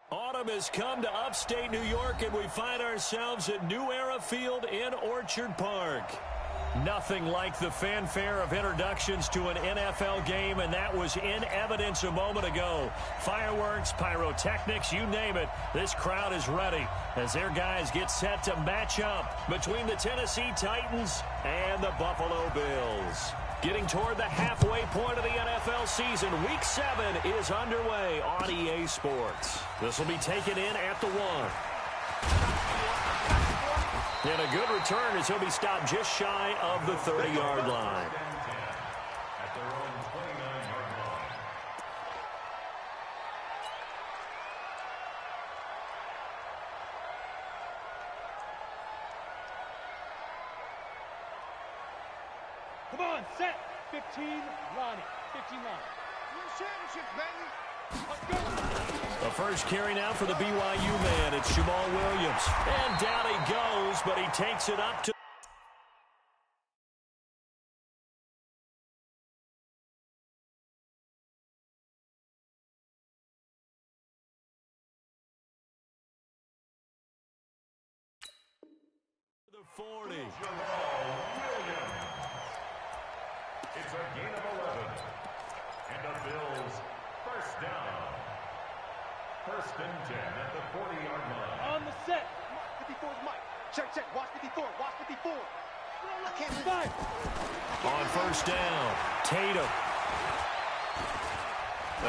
Autumn has come to upstate New York, and we find ourselves at New Era Field in Orchard Park. Nothing like the fanfare of introductions to an NFL game, and that was in evidence a moment ago. Fireworks, pyrotechnics, you name it. This crowd is ready as their guys get set to match up between the Tennessee Titans and the Buffalo Bills. Getting toward the halfway point of the NFL season, Week 7 is underway on EA Sports. This will be taken in at the 1. And a good return as he'll be stopped just shy of the 30-yard line. Come on, set. 15, Ronnie. 15 line. Championship, baby. Let's go. The first carry now for the BYU man. It's Jamal Williams. And down he goes, but he takes it up to the 40. It's a gain of 11. And the Bills first down. First and 10 at the 40-yard line. On the set. 54 is Mike. Check, check. Watch 54. Watch 54. I can't find. On first down, Tatum.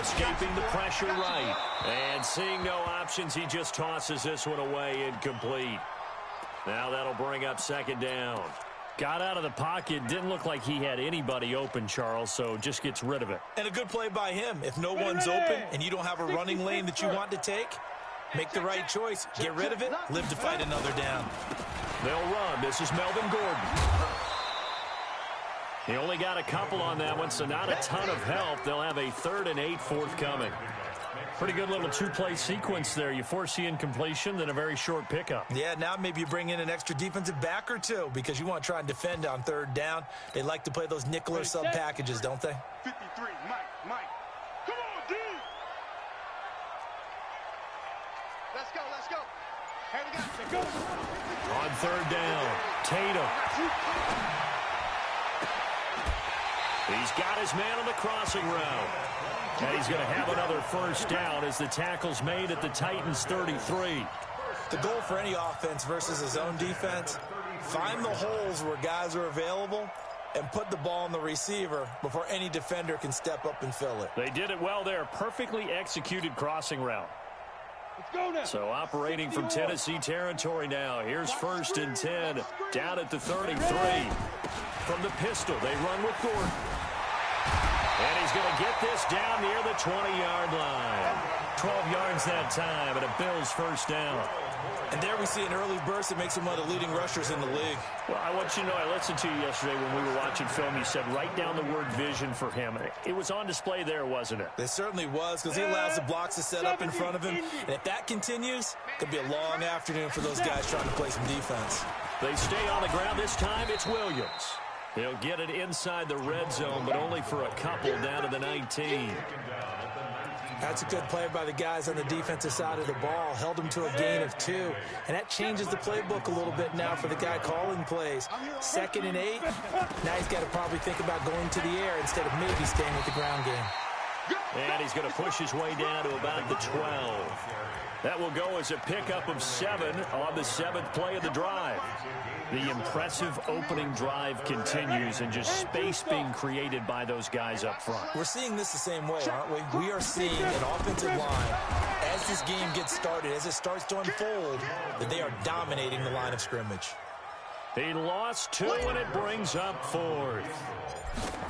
Escaping the pressure right. And seeing no options, he just tosses this one away incomplete. Now that'll bring up second down. Got out of the pocket. Didn't look like he had anybody open, Charles, so just gets rid of it. And a good play by him. If no one's open and you don't have a running lane that you want to take, make the right choice. Get rid of it. Live to fight another down. They'll run. This is Melvin Gordon. He only got a couple on that one, so not a ton of help. They'll have a 3rd and 8 forthcoming. Pretty good little two-play sequence there. You force the incompletion, then a very short pickup. Yeah, now maybe you bring in an extra defensive back or two because you want to try and defend on 3rd down. They like to play those nickel or sub packages, don't they? 53, Mike. Come on, D. Let's go. Here we go. On 3rd down, Tatum. He's got his man on the crossing route. And he's going to have another first down as the tackle's made at the Titans' 33. The goal for any offense versus his own defense, find the holes where guys are available and put the ball on the receiver before any defender can step up and fill it. They did it well there. Perfectly executed crossing route. Let's go now. So operating from Tennessee territory now. Here's 1st and 10 down at the 33. From the pistol, they run with Gordon. And he's going to get this down near the 20-yard line. 12 yards that time, and a Bills first down. And there we see an early burst that makes him one of the leading rushers in the league. Well, I want you to know, I listened to you yesterday when we were watching film. You said write down the word vision for him. It was on display there, wasn't it? It certainly was, because he allows the blocks to set up in front of him. And if that continues, it could be a long afternoon for those guys trying to play some defense. They stay on the ground. This time it's Williams. He'll get it inside the red zone, but only for a couple down to the 19. That's a good play by the guys on the defensive side of the ball. Held them to a gain of 2. And that changes the playbook a little bit now for the guy calling plays. 2nd and 8. Now he's got to probably think about going to the air instead of maybe staying with the ground game. And he's going to push his way down to about the 12. That will go as a pickup of 7 on the 7th play of the drive. The impressive opening drive continues, and just space being created by those guys up front. We're seeing this the same way, aren't we? We are seeing an offensive line, as this game gets started, as it starts to unfold, that they are dominating the line of scrimmage. He lost 2, and it brings up 4th.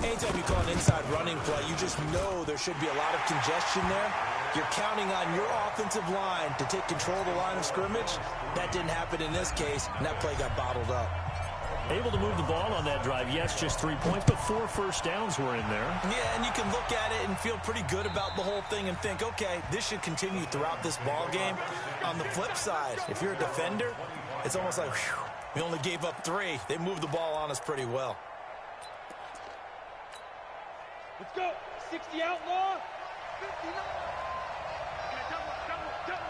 Anytime you call an inside running play, you just know there should be a lot of congestion there. You're counting on your offensive line to take control of the line of scrimmage. That didn't happen in this case, and that play got bottled up. Able to move the ball on that drive. Yes, just 3 points, but 4 first downs were in there. Yeah, and you can look at it and feel pretty good about the whole thing and think, okay, this should continue throughout this ball game. On the flip side, if you're a defender, it's almost like, whew, we only gave up 3. They moved the ball on us pretty well. Let's go. 60 outlaw. 59. Double.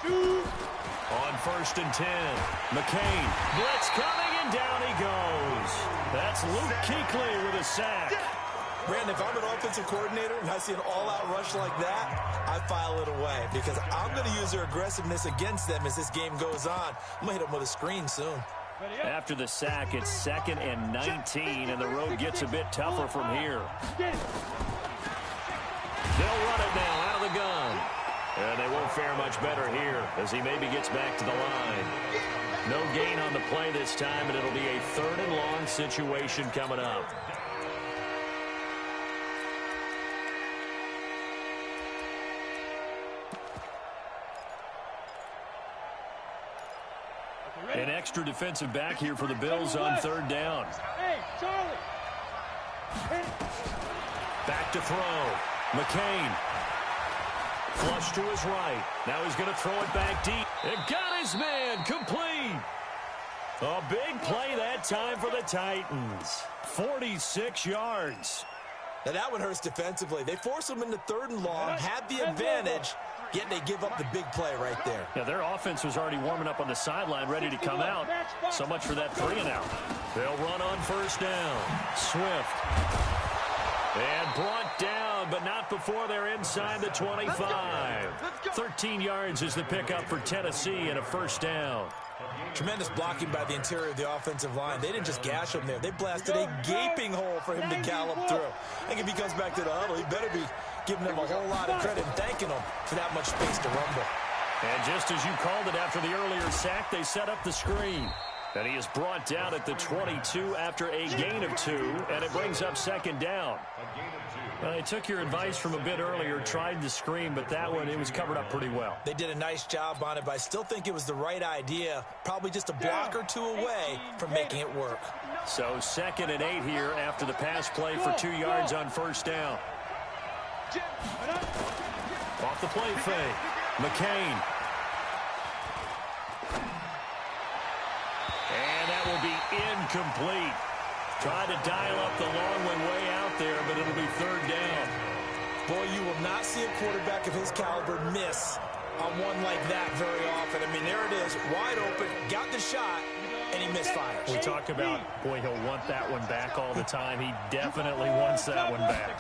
On 1st and 10, McCain. Blitz coming, and down he goes. That's Luke Kuechly with a sack. Brandon, if I'm an offensive coordinator and I see an all-out rush like that, I file it away because I'm going to use their aggressiveness against them as this game goes on. I'm going to hit them with a screen soon. After the sack, it's 2nd and 19, and the road gets a bit tougher from here. They'll run it now out of the gun. And they won't fare much better here as he maybe gets back to the line. No gain on the play this time, and it'll be a 3rd and long situation coming up. An extra defensive back here for the Bills on 3rd down. Hey, Charlie. Back to throw. McCain. Flush to his right. Now he's going to throw it back deep. It got his man. Complete. A big play that time for the Titans. 46 yards. Now that one hurts defensively. They force them into 3rd and long, had the advantage, yet they give up the big play right there. Yeah, their offense was already warming up on the sideline, ready to come out. So much for that 3 and out. They'll run on 1st down. Swift. And brought down, but not before they're inside the 25. 13 yards is the pickup for Tennessee and a 1st down. Tremendous blocking by the interior of the offensive line. They didn't just gash him there. They blasted a gaping hole for him to gallop through. I think if he comes back to the huddle, he better be giving them a whole lot of credit and thanking them for that much space to rumble. And just as you called it after the earlier sack, they set up the screen. And he is brought down at the 22 after a gain of 2, and it brings up 2nd down. Well, they took your advice from a bit earlier, tried the screen, but that one, it was covered up pretty well. They did a nice job on it, but I still think it was the right idea. Probably just a block or 2 away from making it work. So 2nd and 8 here after the pass play for 2 yards on 1st down. Off the play fake. McCain. And that will be incomplete. Tried to dial up the long one way out there, but it'll be 3rd down. Boy, you will not see a quarterback of his caliber miss on one like that very often. I mean, there it is, wide open, got the shot, and he misfires. We talk about, boy, he'll want that one back all the time. He definitely wants that one back.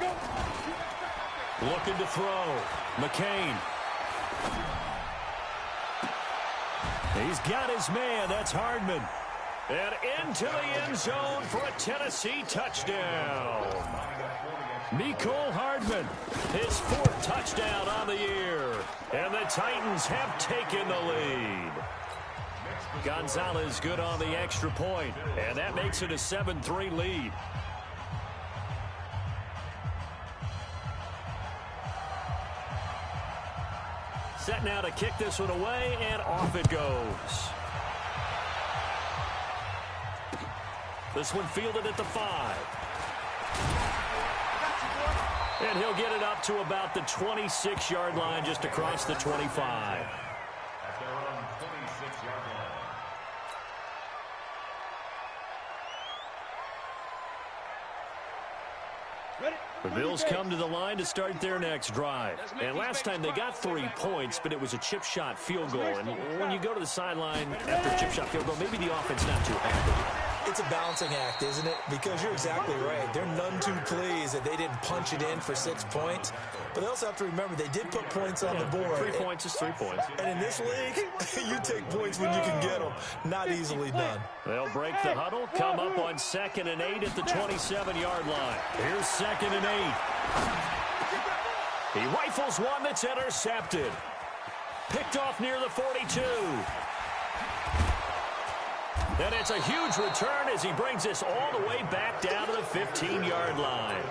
Looking to throw. McCain. He's got his man. That's Hardman. And into the end zone for a Tennessee touchdown. Mecole Hardman, his 4th touchdown on the year. And the Titans have taken the lead. Gonzalez good on the extra point, and that makes it a 7-3 lead. Set now to kick this one away, and off it goes. This one fielded at the 5. And he'll get it up to about the 26-yard line, just across the 25. At their own 26-yard line. The Bills come to the line to start their next drive. And last time they got 3 points, but it was a chip shot field goal. And when you go to the sideline after a chip shot field goal, maybe the offense not too happy. It's a balancing act, isn't it? Because you're exactly right. They're none too pleased that they didn't punch it in for 6 points. But they also have to remember they did put points on the board. 3 points is 3 points. And in this league, you take points when you can get them. Not easily done. They'll break the huddle, come up on 2nd and 8 at the 27-yard line. Here's 2nd and 8. He rifles one that's intercepted. Picked off near the 42. And it's a huge return as he brings this all the way back down to the 15-yard line.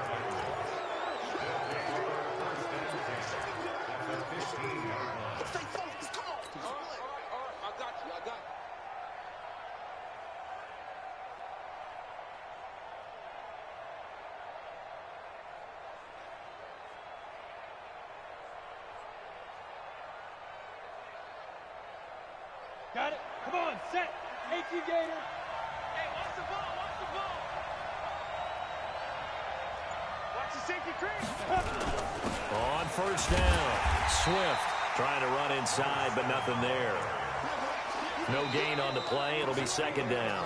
Got it. Come on, set. 18 Gator. Hey, watch the ball. Watch the ball. Watch the safety crease. On 1st down, Swift. Trying to run inside, but nothing there. No gain on the play. It'll be second down.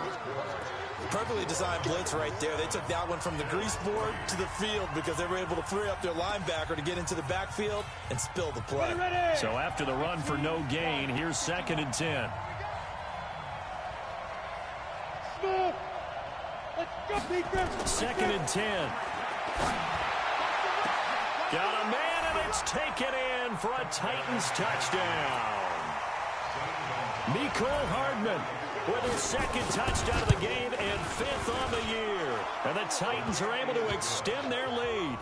Perfectly designed blitz right there. They took that one from the grease board to the field because they were able to free up their linebacker to get into the backfield and spill the play. So after the run for no gain, here's 2nd and 10. Second and 10. Got a man, and it's taken in for a Titans touchdown. Mecole Hardman with his 2nd touchdown of the game and 5th on the year. And the Titans are able to extend their lead.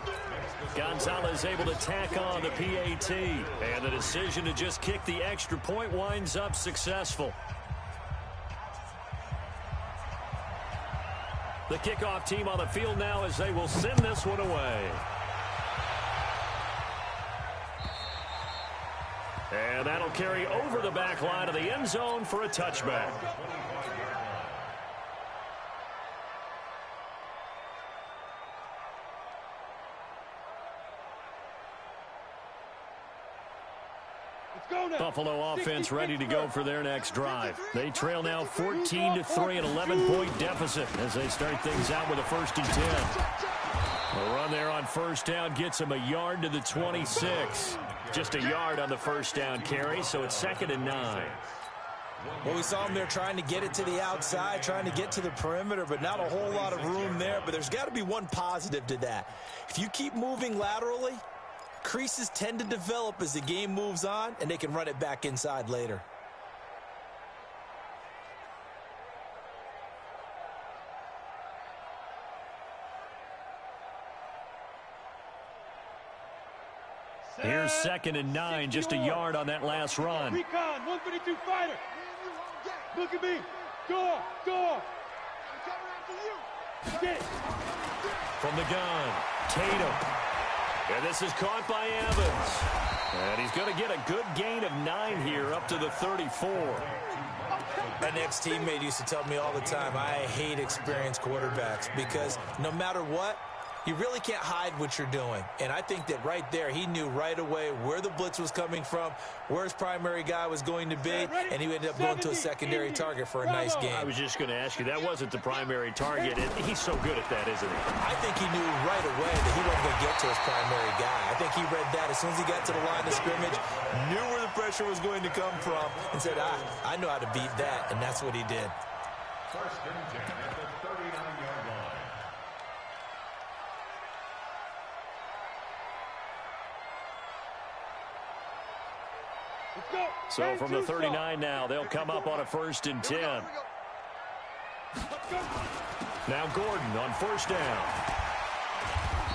Gonzalez able to tack on the PAT. And the decision to just kick the extra point winds up successful. The kickoff team on the field now as they will send this one away. And that'll carry over the back line of the end zone for a touchback. Buffalo offense ready to go for their next drive. They trail now 14-3, an 11-point deficit as they start things out with a 1st and 10. The run there on 1st down gets them a yard to the 26. Just a yard on the 1st down carry, so it's 2nd and 9. Well, we saw them there trying to get it to the outside, trying to get to the perimeter, but not a whole lot of room there. But there's got to be one positive to that. If you keep moving laterally, creases tend to develop as the game moves on, and they can run it back inside later. Here's 2nd and 9, just a yard on that last run. Recon, 152 fighter. Look at me. Door. From the gun, Tatum. And this is caught by Evans. And he's going to get a good gain of 9 here up to the 34. My next teammate used to tell me all the time, I hate experienced quarterbacks because no matter what, you really can't hide what you're doing. And I think that right there, he knew right away where the blitz was coming from, where his primary guy was going to be, and he ended up going to a secondary target for a nice game. I was just going to ask you, that wasn't the primary target, and he's so good at that, isn't he? I think he knew right away that he wasn't going to get to his primary guy. I think he read that as soon as he got to the line of scrimmage, knew where the pressure was going to come from, and said, I know how to beat that, and that's what he did. 1st and 10 at the 39-yard line. So from the 39 now, they'll come up on a 1st and 10. Now Gordon on 1st down.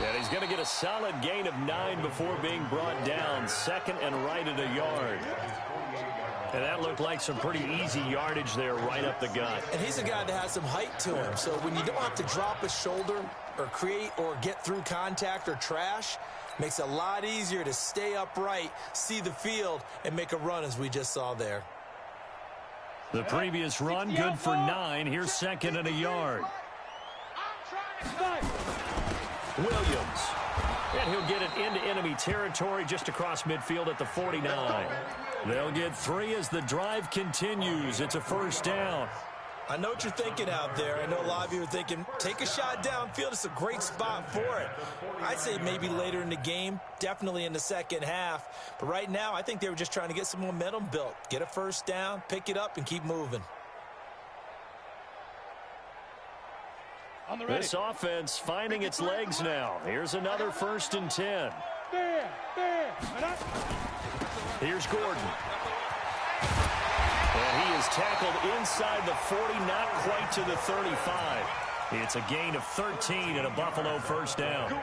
And he's going to get a solid gain of 9 before being brought down. 2nd and right at a yard. And that looked like some pretty easy yardage there right up the gut. And he's a guy that has some height to him. So when you don't have to drop a shoulder or create or get through contact or trash, makes it a lot easier to stay upright, see the field, and make a run as we just saw there. The previous run, good for 9. Here's 2nd and a yard. Williams. And he'll get it into enemy territory just across midfield at the 49. They'll get 3 as the drive continues. It's a 1st down. I know what you're thinking out there. I know a lot of you are thinking, take a shot downfield. It's a great spot for it. I'd say maybe later in the game, definitely in the second half. But right now, I think they were just trying to get some momentum built. Get a 1st down, pick it up, and keep moving. This offense finding its legs now. Here's another 1st and 10. Here's Gordon. And he is tackled inside the 40, not quite to the 35. It's a gain of 13 and a Buffalo 1st down.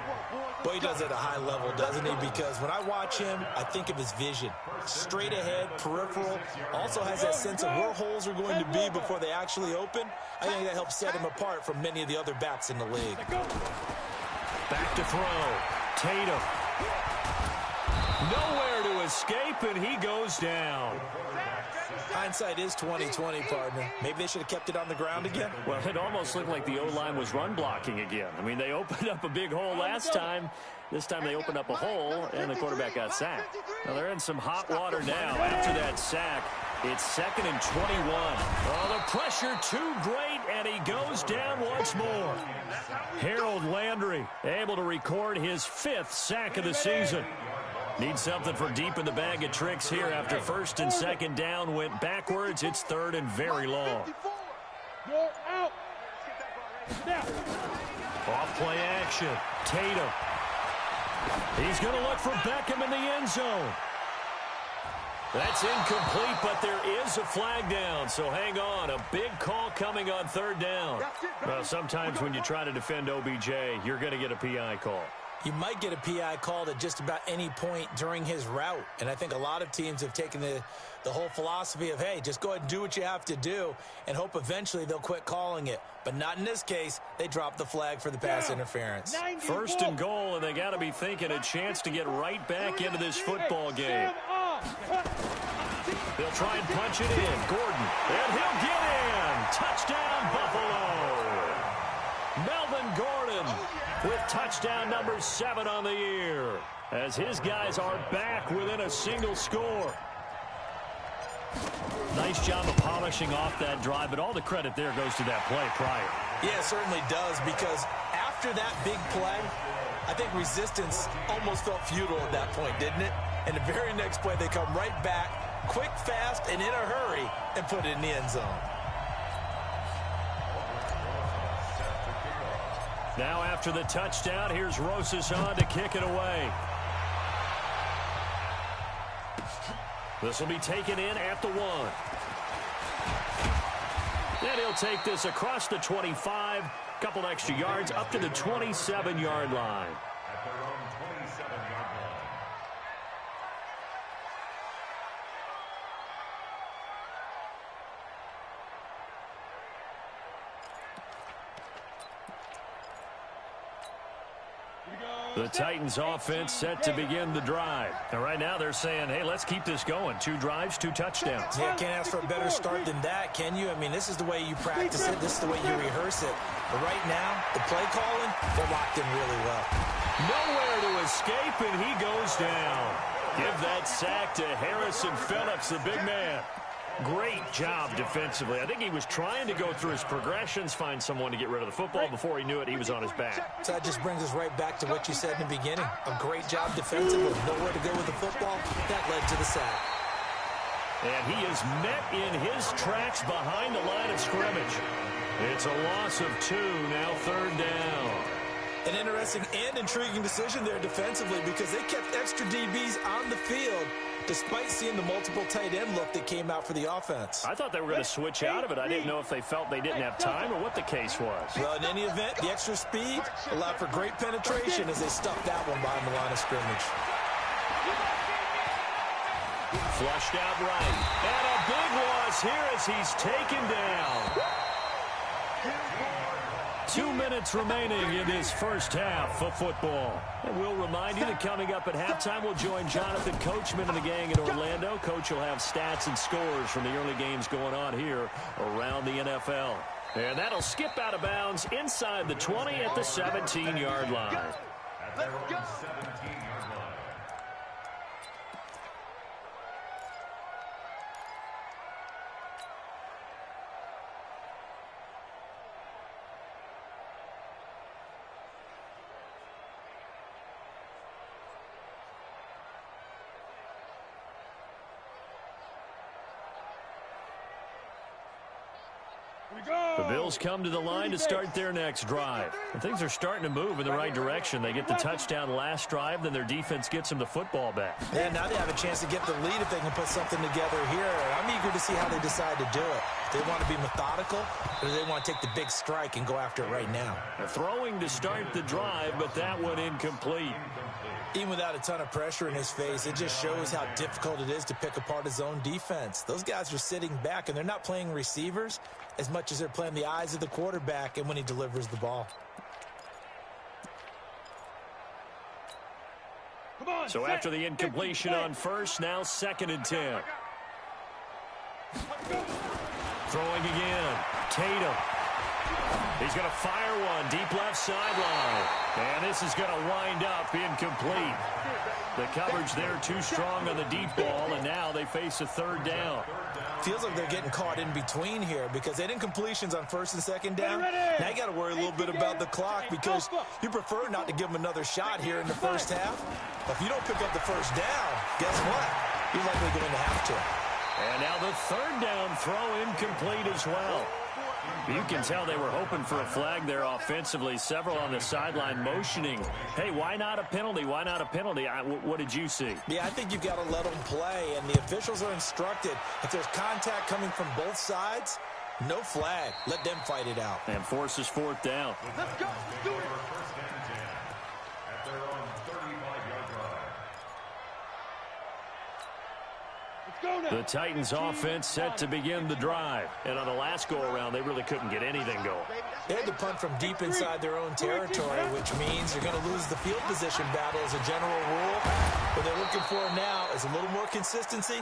Boy, he does it at a high level, doesn't he? Because when I watch him, I think of his vision. Straight ahead, peripheral. Also has that sense of where holes are going to be before they actually open. I think that helps set him apart from many of the other backs in the league. Back to throw. Tatum. Nowhere to escape, and he goes down. Hindsight is 20/20, partner. Maybe they should have kept it on the ground again. Well, it almost looked like the O-line was run blocking again. I mean, they opened up a big hole last time. This time they opened up a hole, and the quarterback got sacked. Now they're in some hot water now after that sack. It's 2nd and 21. Oh, the pressure too great, and he goes down once more. Harold Landry able to record his 5th sack of the season. Needs something for deep in the bag of tricks here after 1st and 2nd down went backwards. It's 3rd and very long. Off play action. Tatum. He's going to look for Beckham in the end zone. That's incomplete, but there is a flag down, so hang on. A big call coming on 3rd down. Well, sometimes when you try to defend OBJ, you're going to get a PI call. You might get a PI called at just about any point during his route. And I think a lot of teams have taken the whole philosophy of, hey, just go ahead and do what you have to do and hope eventually they'll quit calling it. But not in this case. They dropped the flag for the pass interference. 1st and goal, and they got to be thinking a chance to get right back into this football game. They'll try and punch it in. Gordon, and he'll get in. Touchdown, Buffalo. Melvin Gordon with touchdown number 7 on the year, as his guys are back within a single score. Nice job of polishing off that drive, but all the credit there goes to that play prior. Yeah, it certainly does, because after that big play, I think resistance almost felt futile at that point, didn't it? And the very next play, they come right back, quick, fast, and in a hurry, and put it in the end zone. Now after the touchdown, here's Rosas on to kick it away. This will be taken in at the 1. And he'll take this across the 25, couple extra yards up to the 27-yard line. At their own 27-yard line. The Titans offense set to begin the drive. And right now they're saying, hey, let's keep this going. 2 drives, 2 touchdowns. Yeah, can't ask for a better start than that, can you? I mean, this is the way you practice it. This is the way you rehearse it. But right now, the play calling, they're locked in really well. Nowhere to escape, and he goes down. Give that sack to Harrison Phillips, the big man. Great job defensively. I think he was trying to go through his progressions, find someone to get rid of the football. Before he knew it, he was on his back. So that just brings us right back to what you said in the beginning. A great job defensively. Nowhere to go with the football. That led to the sack. And he is met in his tracks behind the line of scrimmage. It's a loss of 2, now 3rd down. An interesting and intriguing decision there defensively, because they kept extra DBs on the field despite seeing the multiple tight end look that came out for the offense. I thought they were going to switch out of it. I didn't know if they felt they didn't have time or what the case was. Well, in any event, the extra speed allowed for great penetration as they stuffed that one behind the line of scrimmage. Flushed out right. And a big loss here as he's taken down. 2 minutes remaining in this first half of football. And we'll remind you that coming up at halftime, we'll join Jonathan Coachman and the gang in Orlando. Coach will have stats and scores from the early games going on here around the NFL. And that'll skip out of bounds inside the 20 at the 17-yard line. At their own 17-yard line. The Bills come to the line to start their next drive. And things are starting to move in the right direction. They get the touchdown last drive, then their defense gets them the football back. Yeah, now they have a chance to get the lead if they can put something together here. I'm eager to see how they decide to do it. Do they want to be methodical, or do they want to take the big strike and go after it right now? They're throwing to start the drive, but that one incomplete. Even without a ton of pressure in his face, it just shows how difficult it is to pick apart his own defense. Those guys are sitting back, and they're not playing receivers as much as they're playing the eyes of the quarterback and when he delivers the ball. So after the incompletion on first, now 2nd and 10. Throwing again. Tatum. He's going to fire one deep left sideline. And this is going to wind up incomplete. The coverage there too strong on the deep ball, and now they face a 3rd down. Feels like they're getting caught in between here because they had incompletions on 1st and 2nd down. Now you got to worry a little bit about the clock because you prefer not to give them another shot here in the first half. But if you don't pick up the 1st down, guess what? You're likely going to have to. And now the 3rd down throw incomplete as well. You can tell they were hoping for a flag there offensively. Several on the sideline motioning, hey, why not a penalty? Why not a penalty? What did you see? Yeah, I think you've got to let them play, and the officials are instructed. If there's contact coming from both sides, no flag. Let them fight it out. And forces 4th down. Let's go. Do it. First and 10 at their own 35-yard line. The Titans offense set to begin the drive. And on the last go-around, they really couldn't get anything going. They had to punt from deep inside their own territory, which means you're going to lose the field position battle as a general rule. What they're looking for now is a little more consistency.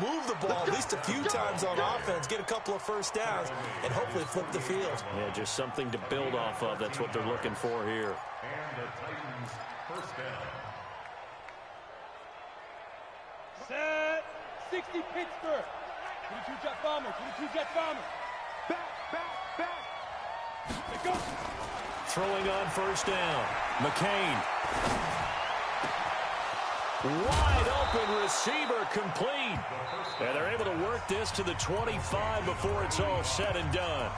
Move the ball at least a few times on offense, get a couple of 1st downs, and hopefully flip the field. Yeah, just something to build off of. That's what they're looking for here. And the Titans' 1st down. Set. 60 Pittsburgh. 22 Jet Bomber. 22 Jet Bomber. Back. Let's go. Throwing on 1st down. McCain. Wide open receiver complete. And they're able to work this to the 25 before it's all said and done.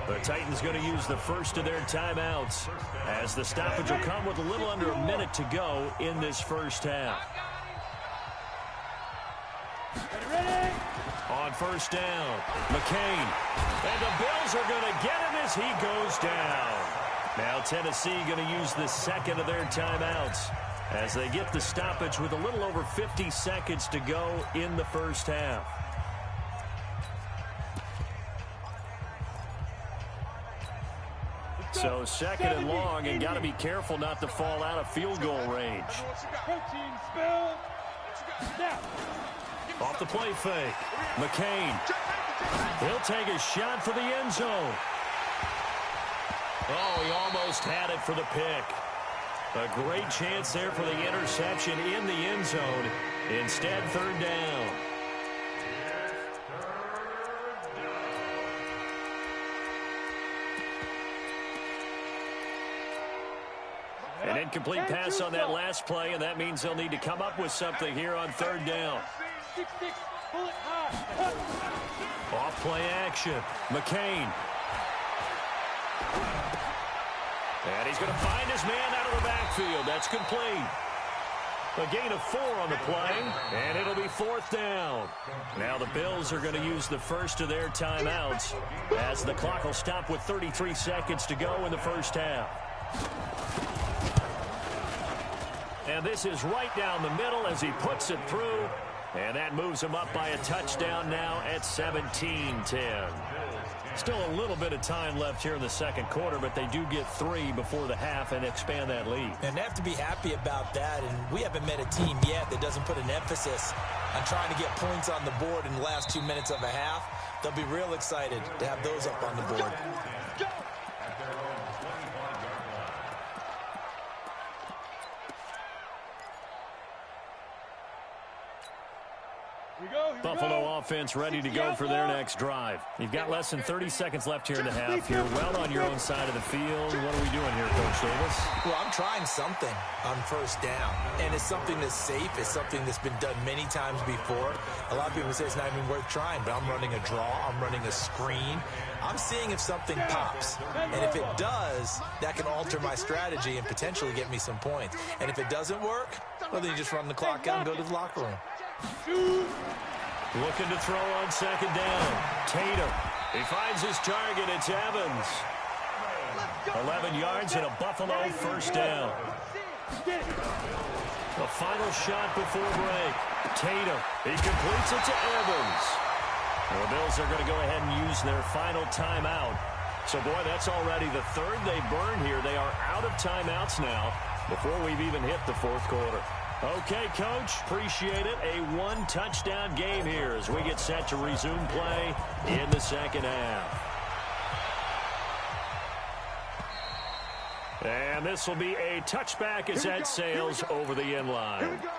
The Titans going to use the first of their timeouts as the stoppage will come with a little under a minute to go in this first half. Ready? On 1st down, McCain. And the Bills are going to get him as he goes down. Now Tennessee going to use the 2nd of their timeouts as they get the stoppage with a little over 50 seconds to go in the first half. So 2nd and long, and got to be careful not to fall out of field goal range. Protein spill. Snap. Off the play fake. McCain. He'll take a shot for the end zone. Oh, he almost had it for the pick. A great chance there for the interception in the end zone. Instead, 3rd down. An incomplete pass on that last play, and that means they'll need to come up with something here on 3rd down. 6-6. Pull it high. Off play action. McCain. And he's going to find his man out of the backfield. That's complete. A gain of 4 on the play, and it'll be 4th down. Now the Bills are going to use the first of their timeouts as the clock will stop with 33 seconds to go in the first half. And this is right down the middle as he puts it through. And that moves him up by a touchdown now at 17-10. Still a little bit of time left here in the 2nd quarter, but they do get 3 before the half and expand that lead. And they have to be happy about that. And we haven't met a team yet that doesn't put an emphasis on trying to get points on the board in the last 2 minutes of a half. They'll be real excited to have those up on the board. Buffalo offense ready to go for their next drive. You've got less than 30 seconds left here in the half. You're well on your own side of the field. What are we doing here, Coach Davis? Well, I'm trying something on 1st down. And it's something that's safe. It's something that's been done many times before. A lot of people say it's not even worth trying, but I'm running a draw. I'm running a screen. I'm seeing if something pops. And if it does, that can alter my strategy and potentially get me some points. And if it doesn't work, well, then you just run the clock out and go to the locker room. Looking to throw on 2nd down. Tatum. He finds his target. It's Evans. 11 yards and a Buffalo 1st down. The final shot before break. Tatum. He completes it to Evans. And the Bills are going to go ahead and use their final timeout. So, boy, that's already the 3rd they burn here. They are out of timeouts now before we've even hit the 4th quarter. Okay, Coach, appreciate it. A one-touchdown game here as we get set to resume play in the second half. And this will be a touchback as that sails over the end line. Here we go.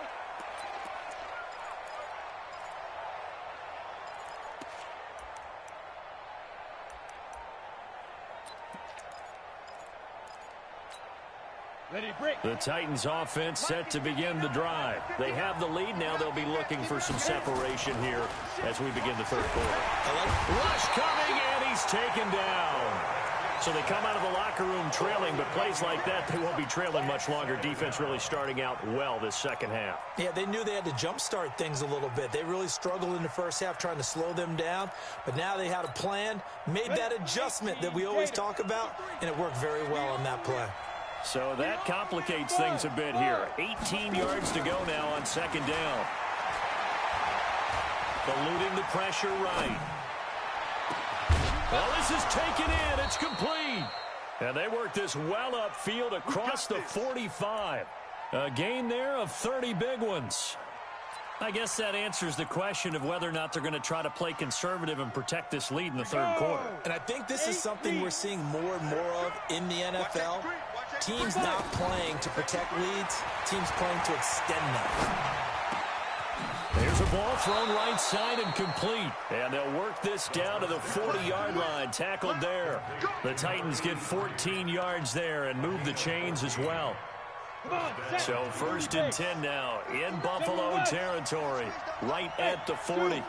The Titans offense set to begin the drive. They have the lead. Now they'll be looking for some separation here as we begin the third quarter. Rush coming, and he's taken down. So they come out of the locker room trailing, but plays like that, they won't be trailing much longer. Defense really starting out well this second half. Yeah, they knew they had to jumpstart things a little bit. They really struggled in the first half trying to slow them down, but now they had a plan, made that adjustment that we always talk about, and it worked very well on that play. So that complicates things a bit here. 18 yards to go now on second down. Eluding the pressure right. Well, this is taken in. It's complete. And they work this well upfield across the 45. A gain there of 30 big ones. I guess that answers the question of whether or not they're going to try to play conservative and protect this lead in the third quarter. And I think this is something we're seeing more and more of in the NFL. Teams not playing to protect leads, teams playing to extend them. There's a ball thrown right side and complete. And they'll work this down to the 40-yard line. Tackled there. The Titans get 14 yards there and move the chains as well. So first and 10 now in Buffalo territory. Right at the 40.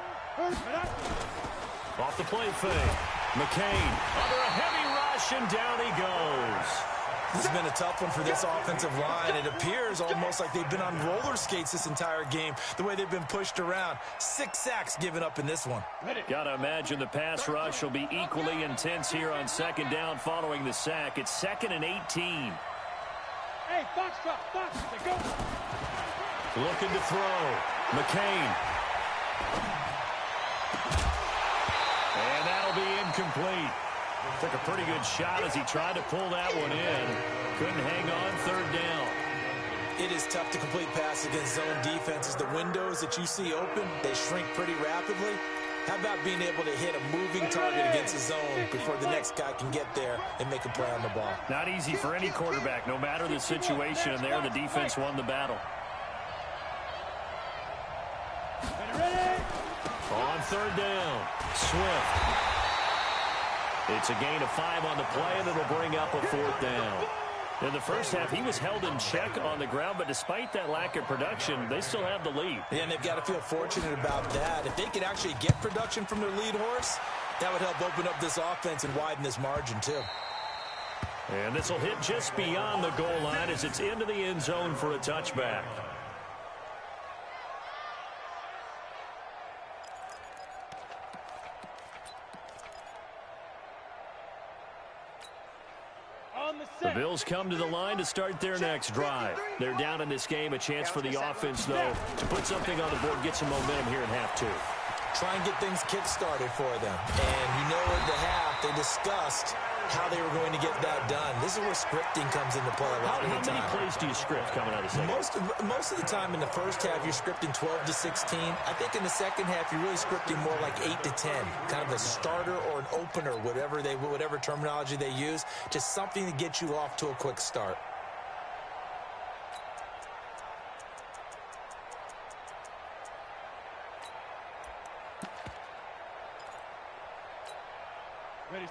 Off the play fake. McCain under a heavy rush, and down he goes. This has been a tough one for this offensive line. It appears almost like they've been on roller skates this entire game, the way they've been pushed around. 6 sacks given up in this one. Got to imagine the pass rush will be equally intense here on second down following the sack. It's 2nd and 18. Hey, box drop, box, go. Looking to throw. McCain. And that'll be incomplete. Took a pretty good shot as he tried to pull that one in. Couldn't hang on third down. It is tough to complete passes against zone defenses. The windows that you see open, they shrink pretty rapidly. How about being able to hit a moving target against a zone before the next guy can get there and make a play on the ball? Not easy for any quarterback, no matter the situation, and there the defense won the battle. On third down, Swift. It's a gain of 5 on the play, and it'll bring up a 4th down. In the first half, he was held in check on the ground, but despite that lack of production, they still have the lead. Yeah, and they've got to feel fortunate about that. If they could actually get production from their lead horse, that would help open up this offense and widen this margin, too. And this will hit just beyond the goal line as it's into the end zone for a touchback. The Bills come to the line to start their next drive. They're down in this game. A chance for the offense, though, to put something on the board, get some momentum here in half 2. Try and get things kick-started for them. And you know at the half, they discussed how they were going to get that done. This is where scripting comes into play a lot of the time. How many plays do you script coming out of second? Most of the time in the first half, you're scripting 12 to 16. I think in the second half, you're really scripting more like 8 to 10. Kind of a starter or an opener, whatever terminology they use. Just something to get you off to a quick start.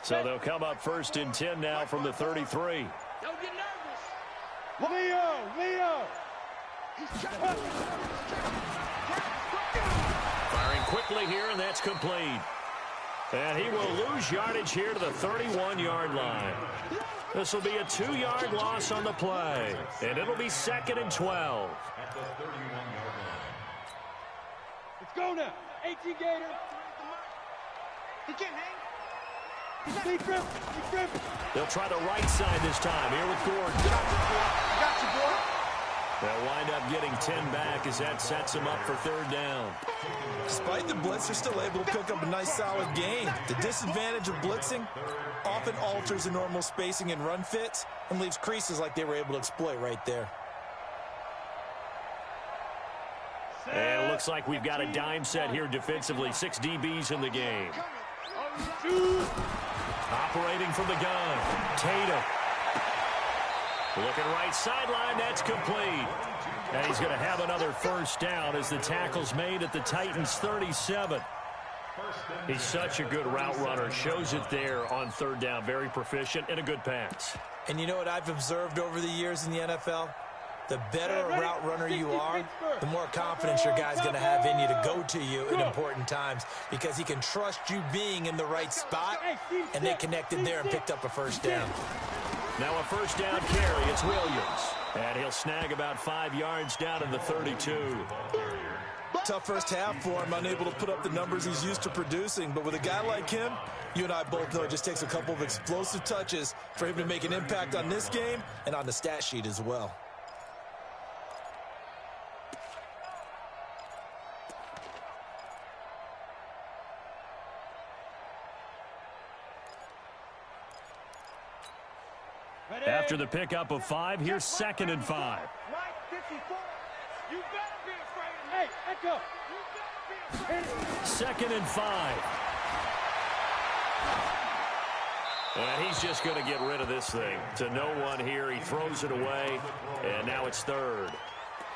So they'll come up first and 10 now from the 33. Don't get nervous. Leo. Firing quickly here, and that's complete. And he will lose yardage here to the 31-yard line. This will be a 2-yard loss on the play, and it'll be 2nd and 12. At the 31-yard line. Let's go now. 18 Gator. He can't hang. He's grip. They'll try the right side this time. Here with Gordon. Got you, boy. They'll wind up getting 10 back as that sets them up for third down. Despite the blitz, they're still able to pick up a nice, solid gain. The disadvantage of blitzing often alters the normal spacing and run fits and leaves creases like they were able to exploit right there. And it looks like we've got a dime set here defensively. 6 DBs in the game. Operating from the gun. Tatum. Looking right sideline. That's complete. And he's going to have another first down as the tackle's made at the Titans' 37. He's such a good route runner. Shows it there on third down. Very proficient and a good pass. And you know what I've observed over the years in the NFL? The better a route runner you are, the more confidence your guy's going to have in you to go to you in important times because he can trust you being in the right spot, and they connected there and picked up a first down. Now a first down carry. It's Williams. And he'll snag about 5 yards down in the 32. Tough first half for him, unable to put up the numbers he's used to producing. But with a guy like him, you and I both know it just takes a couple of explosive touches for him to make an impact on this game and on the stat sheet as well. After the pickup of 5, here's 2nd and 5. Right 54. You better be afraid. Hey, echo. You better be afraid. 2nd and 5. And he's just going to get rid of this thing. To no one here. He throws it away. And now it's 3rd.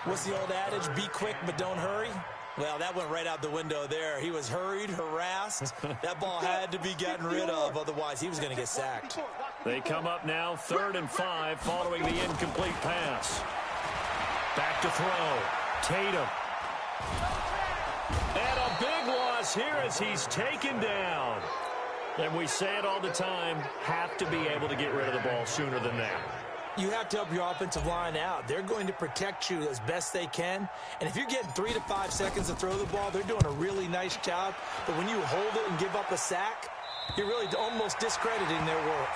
What's the old adage? Be quick, but don't hurry. Well, that went right out the window there. He was hurried, harassed. That ball had to be gotten rid of. Otherwise, he was going to get sacked. They come up now 3rd and 5 following the incomplete pass. Back to throw. Tatum. And a big loss here as he's taken down. And we say it all the time, have to be able to get rid of the ball sooner than that. You have to help your offensive line out. They're going to protect you as best they can. And if you're getting 3 to 5 seconds to throw the ball, they're doing a really nice job. But when you hold it and give up a sack, you're really almost discrediting their work.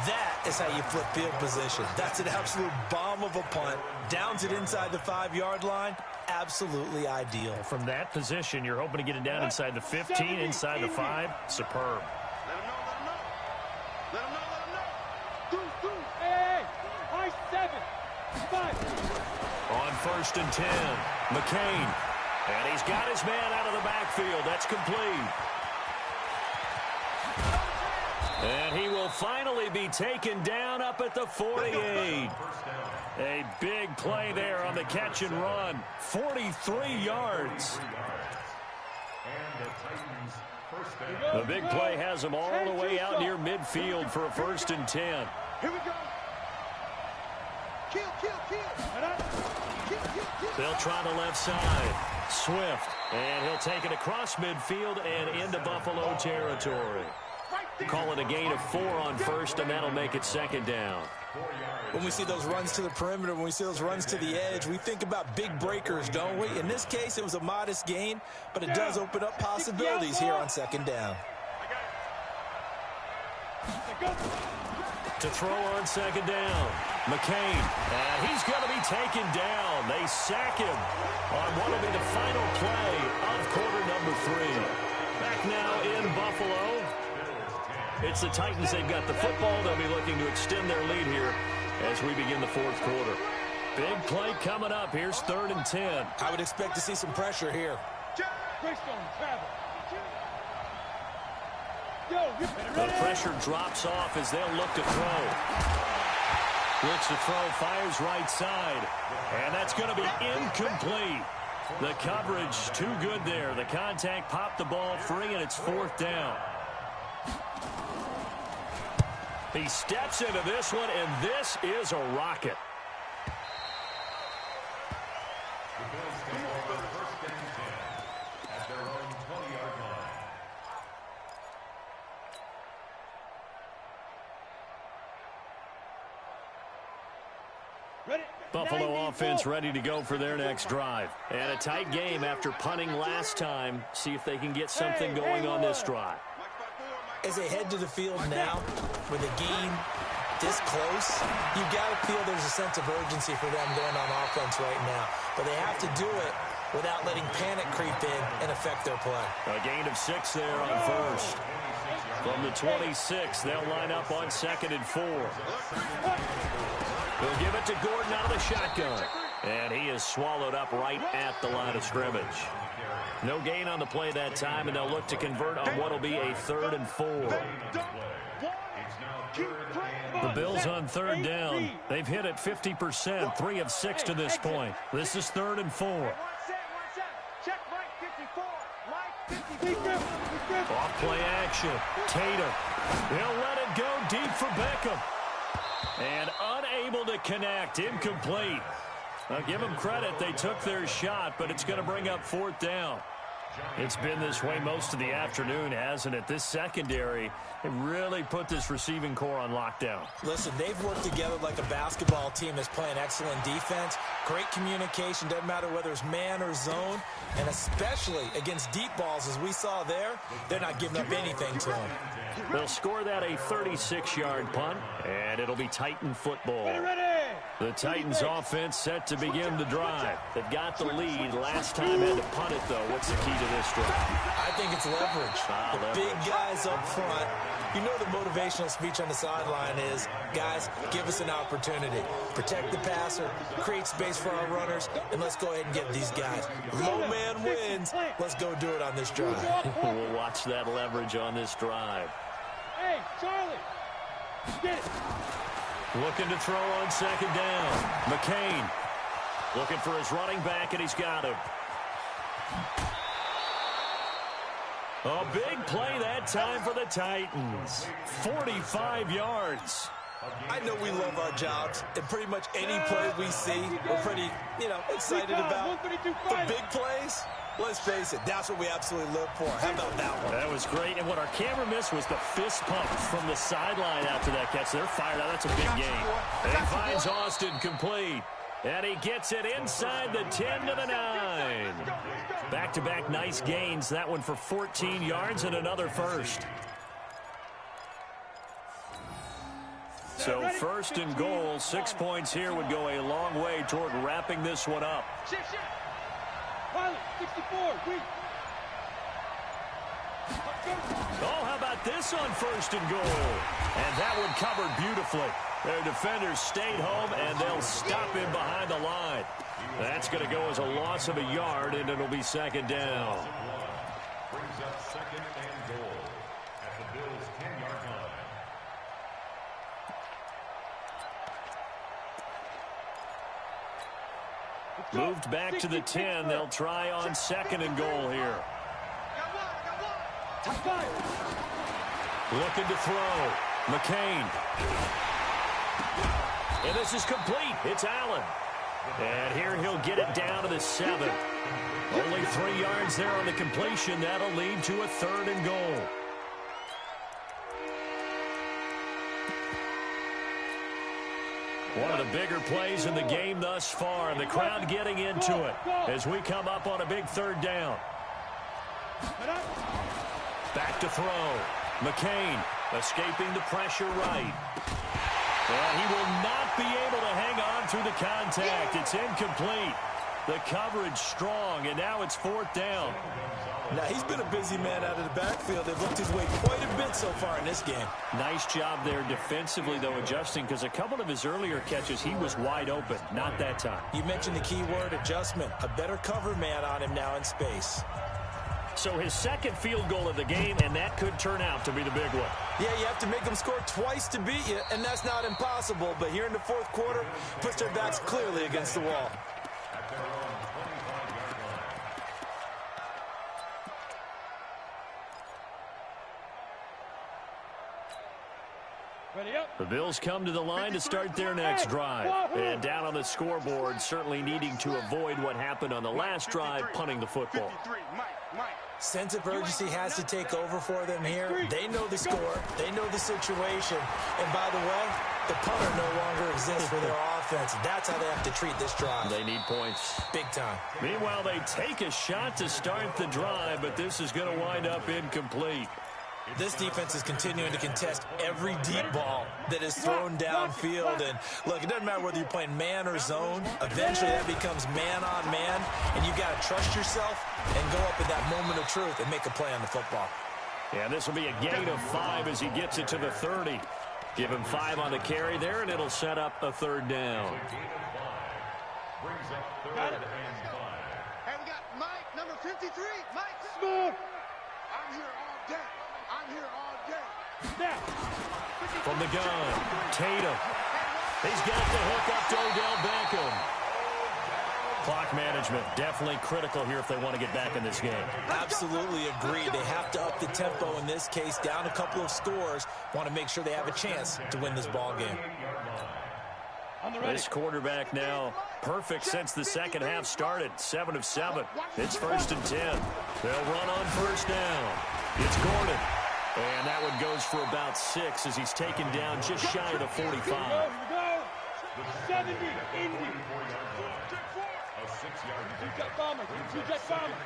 That is how you flip field position. That's an absolute bomb of a punt. Downs it inside the 5-yard line. Absolutely ideal. From that position, you're hoping to get it down inside the 15, inside the 5. Superb. Let him know. Hey, high 7. 5. On 1st and 10, McCain. And he's got his man out of the backfield. That's complete. And he will finally be taken down up at the 48. A big play there on the catch and run. 43 yards. The big play has him all the way out near midfield for a 1st and 10. Here we go. Kill. They'll try the left side. Swift. And he'll take it across midfield and into Buffalo territory. Call it a gain of 4 on 1st, and that'll make it 2nd down. When we see those runs to the perimeter, when we see those runs to the edge, we think about big breakers, don't we? In this case, it was a modest gain, but it does open up possibilities here on 2nd down. To throw on 2nd down, McCain. And he's going to be taken down. They sack him on what will be the final play of quarter number 3. Back now in Buffalo. It's the Titans. They've got the football. They'll be looking to extend their lead here as we begin the 4th quarter. Big play coming up. Here's 3rd and 10. I would expect to see some pressure here. The pressure drops off as they'll look to throw. Looks to throw, fires right side. And that's going to be incomplete. The coverage too good there. The contact popped the ball free, and it's 4th down. He steps into this one, and this is a rocket. Buffalo offense ready to go for their next drive. And a tight game after punting last time. See if they can get something going on this drive. As they head to the field now, with a game this close, you've got to feel there's a sense of urgency for them going on offense right now. But they have to do it without letting panic creep in and affect their play. A gain of 6 there on 1st. From the 26, they'll line up on 2nd and 4. They'll give it to Gordon out of the shotgun. And he is swallowed up right at the line of scrimmage. No gain on the play that time, and they'll look to convert on what will be a 3rd and 4. The Bills on 3rd down. They've hit it 50%, 3 of 6 to this point. This is 3rd and 4. Off play action. Tatum. He'll let it go deep for Beckham. And unable to connect. Incomplete. Now, give them credit. They took their shot, but it's going to bring up 4th down. It's been this way most of the afternoon, hasn't it? This secondary, it really put this receiving core on lockdown. Listen, they've worked together like a basketball team that's playing excellent defense. Great communication, doesn't matter whether it's man or zone. And especially against deep balls, as we saw there, they're not giving up anything to them. They'll score that a 36-yard punt, and it'll be Titan football. The Titans offense set to begin the drive. They've got the lead. Last time had to punt it, though. What's the key to this drive? I think it's leverage. The big guys up front. You know the motivational speech on the sideline is, guys, give us an opportunity. Protect the passer, create space for our runners, and let's go ahead and get these guys. Low man wins. Let's go do it on this drive. We'll watch that leverage on this drive. Hey, Charlie, get it. Looking to throw on 2nd down. McCain looking for his running back, and he's got him. A big play that time for the Titans. 45 yards. I know we love our jobs, and pretty much any play we see, we're pretty, excited about. The big plays, let's face it, that's what we absolutely live for. How about that one? That was great, and what our camera missed was the fist pump from the sideline after that catch. They're fired out. That's a big game. And he finds Austin complete. And he gets it inside the 10 to the 9. Back-to-back nice gains. That one for 14 yards and another first. So 1st and goal, 6 points here would go a long way toward wrapping this one up. Pilot, 64, wait. Oh, how about this on 1st and goal? And that one covered beautifully. Their defenders stayed home, and they'll stop him behind the line. That's going to go as a loss of a yard, and it'll be 2nd down. Brings up 2nd and goal at the Bills' 10-yard line. Moved back to the 10. They'll try on 2nd and goal here. Looking to throw. McCain. And this is complete. It's Allen. And here he'll get it down to the 7. Only 3 yards there on the completion. That'll lead to a 3rd and goal. One of the bigger plays in the game thus far, and the crowd getting into it as we come up on a big 3rd down. Back to throw. McCain escaping the pressure right. Well, he will not be able to hang on through the contact. It's incomplete. The coverage strong, and now it's 4th down. Now, he's been a busy man out of the backfield. They've looked his way quite a bit so far in this game. Nice job there defensively, though, adjusting, because a couple of his earlier catches, he was wide open. Not that time. You mentioned the key word, adjustment. A better cover man on him now in space. So his 2nd field goal of the game, and that could turn out to be the big one. Yeah, you have to make them score twice to beat you, and that's not impossible. But here in the 4th quarter, puts their backs clearly against the wall. At their own 25-yard line. Ready up. The Bills come to the line to start their next drive. And down on the scoreboard, certainly needing to avoid what happened on the last drive, punting the football. Sense of urgency has to take over for them here. They know the score. They know the situation. And by the way, the punter no longer exists for their offense. That's how they have to treat this drive. They need points. Big time. Meanwhile, they take a shot to start the drive, but this is going to wind up incomplete. This defense is continuing to contest every deep ball that is thrown downfield. And look, it doesn't matter whether you're playing man or zone. Eventually that becomes man on man. And you got to trust yourself and go up at that moment of truth and make a play on the football. Yeah, this will be a gain of 5 as he gets it to the 30. Give him 5 on the carry there, and it'll set up a 3rd down. Brings up third Got it. and 5. Hey, we got Mike, number 53. Mike Smith. I'm here all day. I'm here all day. Snap. From the gun, Tatum. He's got the hook up to Odell Beckham. Clock management definitely critical here if they want to get back in this game. Absolutely agreed. They have to up the tempo in this case, down a couple of scores. Want to make sure they have a chance to win this ball game. This quarterback now perfect since the second half started. 7 of 7. It's 1st and 10. They'll run on first down. It's Gordon. And that one goes for about 6 as he's taken down just shy of the 45. Here we go. 70, Indy. A 6-yard Two-jet bomber. Two-jet bomber.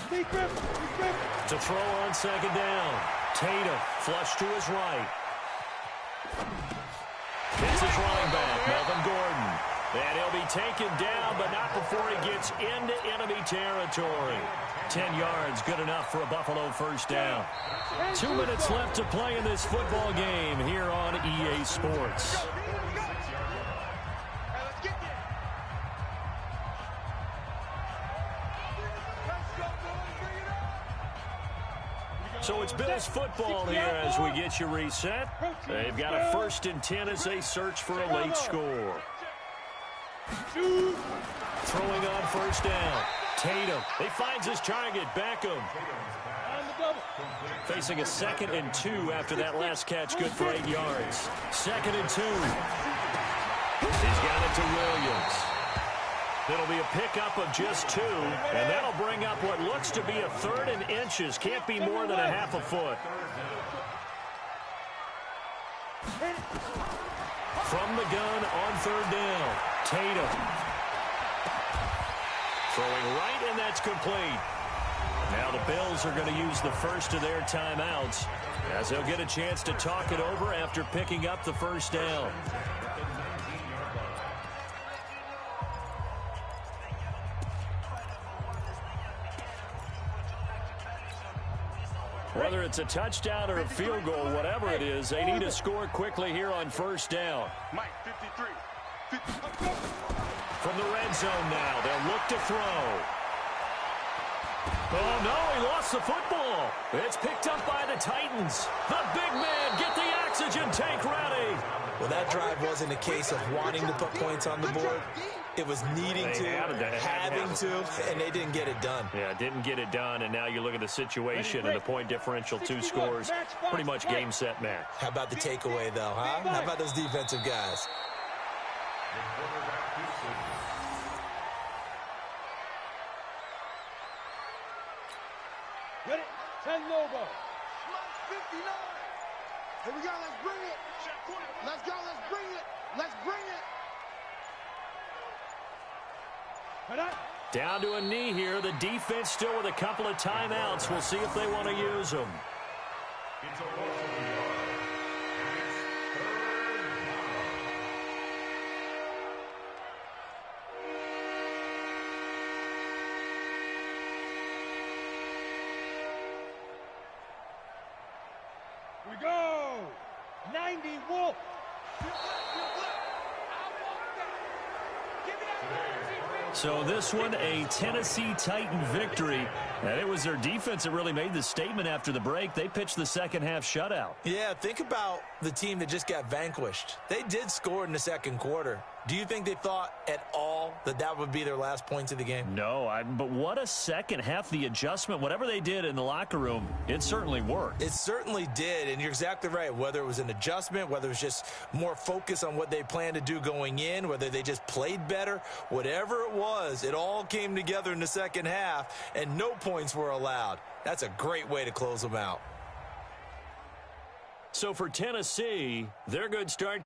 Sneak rip. To throw on second down. Tatum flush to his right. Hits his running back, Melvin Gordon. And he'll be taken down, but not before he gets into enemy territory. 10 yards, good enough for a Buffalo first down. 2 minutes left to play in this football game here on EA Sports. So it's Bills football here as we get you reset. They've got a 1st and 10 as they search for a late score. Throwing on first down. Tatum. He finds his target. Beckham. Facing a 2nd and 2 after that last catch. Good for 8 yards. 2nd and 2. He's got it to Williams. It'll be a pickup of just 2, and that'll bring up what looks to be a 3rd and inches. Can't be more than a half a foot. From the gun on 3rd down. Tatum. Throwing right, and that's complete. Now the Bills are going to use the first of their timeouts as they'll get a chance to talk it over after picking up the first down. Whether it's a touchdown or a field goal, whatever it is, they need to score quickly here on first down. Mike, 53. From the red zone now, they'll look to throw. Oh, no, he lost the football. It's picked up by the Titans. The big man, get the oxygen tank ready. Well, that drive wasn't a case of wanting to put points on the board. It was needing to, having to, and they didn't get it done. Yeah, didn't get it done, and now you look at the situation and the point differential, 2 scores, pretty much game, set, match. How about the takeaway, though, huh? How about those defensive guys? Ready? 10 Lobo. 59. Here we go. Let's bring it. Let's go. Let's bring it. Let's bring it. Down to a knee here. The defense still with a couple of timeouts. We'll see if they want to use them. It's a loss of the yard. Here we go. 90 Wolf. So this one, a Tennessee Titan victory. And it was their defense that really made the statement after the break. They pitched the second half shutout. Yeah, think about the team that just got vanquished. They did score in the second quarter. Do you think they thought at all that that would be their last points of the game? No, but what a second half. The adjustment, whatever they did in the locker room, it certainly worked. It certainly did, and you're exactly right. Whether it was an adjustment, whether it was just more focus on what they planned to do going in, whether they just played better, whatever it was, it all came together in the second half, and no points were allowed. That's a great way to close them out. So for Tennessee, their good start